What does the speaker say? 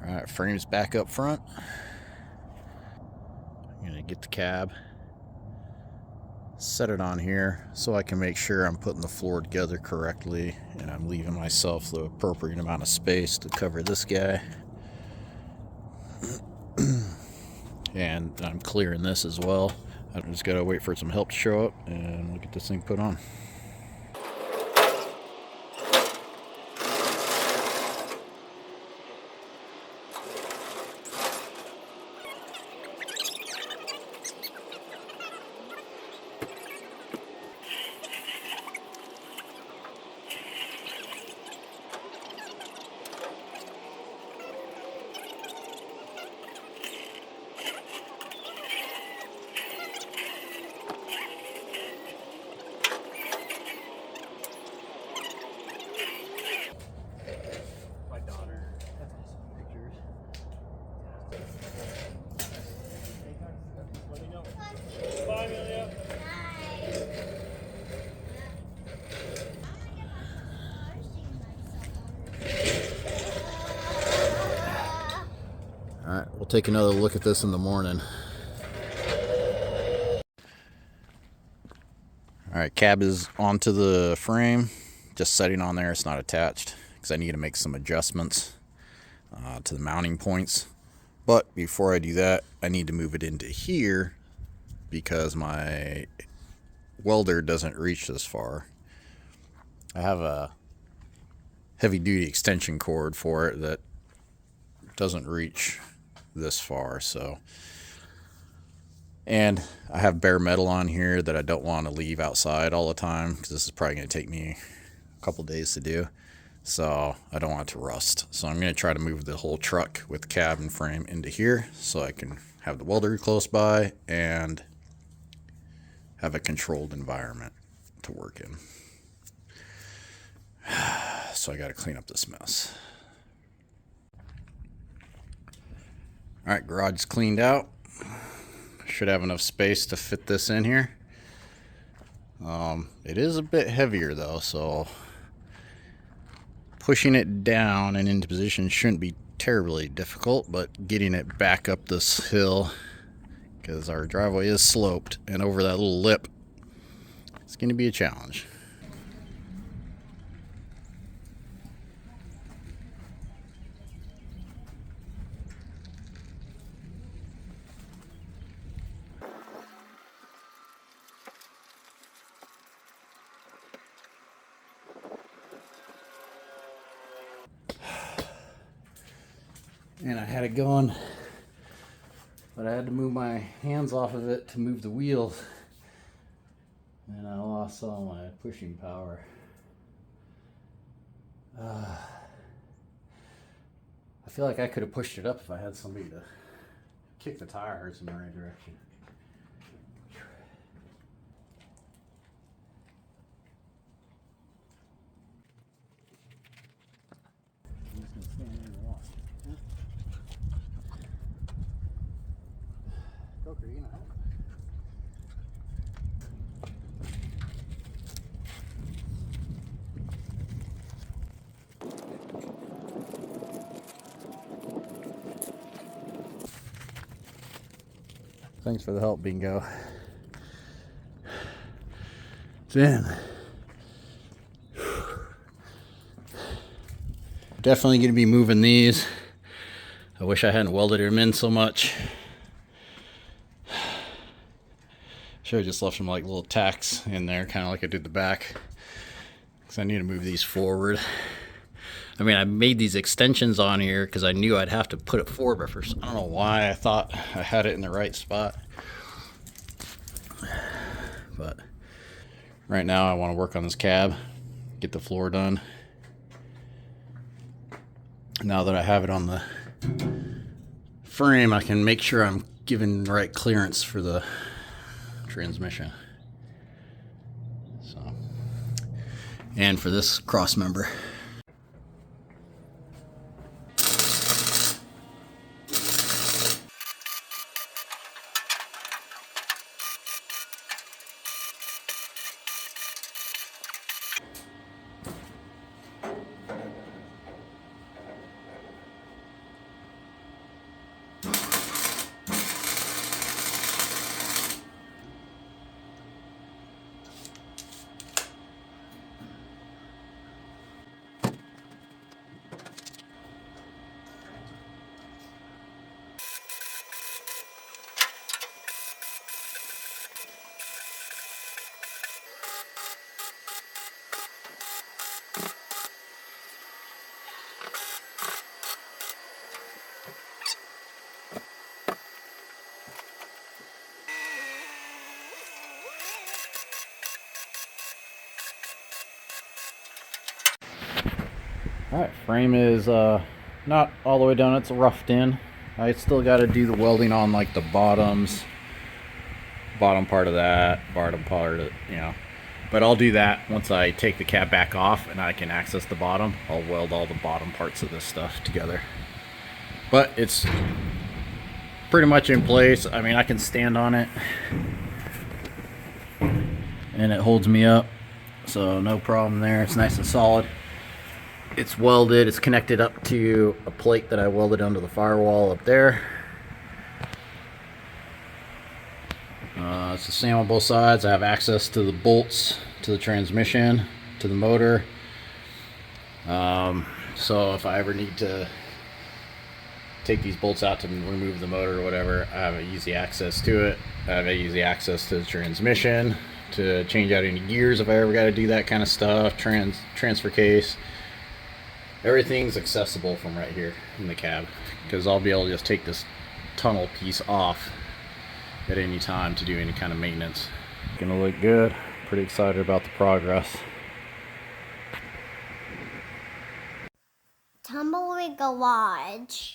Alright, frame's back up front. I'm gonna get the cab, set it on here so I can make sure I'm putting the floor together correctly and I'm leaving myself the appropriate amount of space to cover this guy. And I'm clearing this as well. I just gotta wait for some help to show up and we'll get this thing put on. Alright, we'll take another look at this in the morning. Alright, cab is onto the frame, just setting on there, it's not attached, because I need to make some adjustments to the mounting points. But before I do that, I need to move it into here, because my welder doesn't reach this far. I have a heavy-duty extension cord for it that doesn't reach this far, so, and I have bare metal on here that I don't want to leave outside all the time because this is probably going to take me a couple days to do, so I don't want it to rust. So I'm going to try to move the whole truck with cab and frame into here so I can have the welder close by and have a controlled environment to work in. So I got to clean up this mess. Alright, garage is cleaned out. Should have enough space to fit this in here. It is a bit heavier though, so pushing it down and into position shouldn't be terribly difficult, but getting it back up this hill, because our driveway is sloped, and over that little lip, it's going to be a challenge. And I had it going, but I had to move my hands off of it to move the wheels, and I lost all my pushing power. I feel like I could have pushed it up if I had somebody to kick the tires in the right direction. I'm just gonna stand there and watch. Coker, you know help? Thanks for the help, Bingo. It's in. Definitely going to be moving these. I wish I hadn't welded them in so much. Should have just left them like little tacks in there, kind of like I did the back, because I need to move these forward. I mean, I made these extensions on here because I knew I'd have to put it forward, but first, I don't know why I thought I had it in the right spot. But right now I want to work on this cab, get the floor done. Now that I have it on the frame, I can make sure I'm giving the right clearance for the transmission. So, and for this cross member. Alright, frame is not all the way done, it's roughed in. I still got to do the welding on like the bottom part of that, bottom part of, but I'll do that once I take the cab back off and I can access the bottom. I'll weld all the bottom parts of this stuff together. But it's pretty much in place. I mean, I can stand on it and it holds me up, so no problem there. It's nice and solid. It's welded. It's connected up to a plate that I welded onto the firewall up there. It's the same on both sides. I have access to the bolts, to the transmission, to the motor. So if I ever need to take these bolts out to remove the motor or whatever, I have easy access to it. I have easy access to the transmission to change out any gears if I ever got to do that kind of stuff. Transfer case. Everything's accessible from right here in the cab, because I'll be able to just take this tunnel piece off at any time to do any kind of maintenance. Gonna look good. Pretty excited about the progress. Tumbleweed Garage.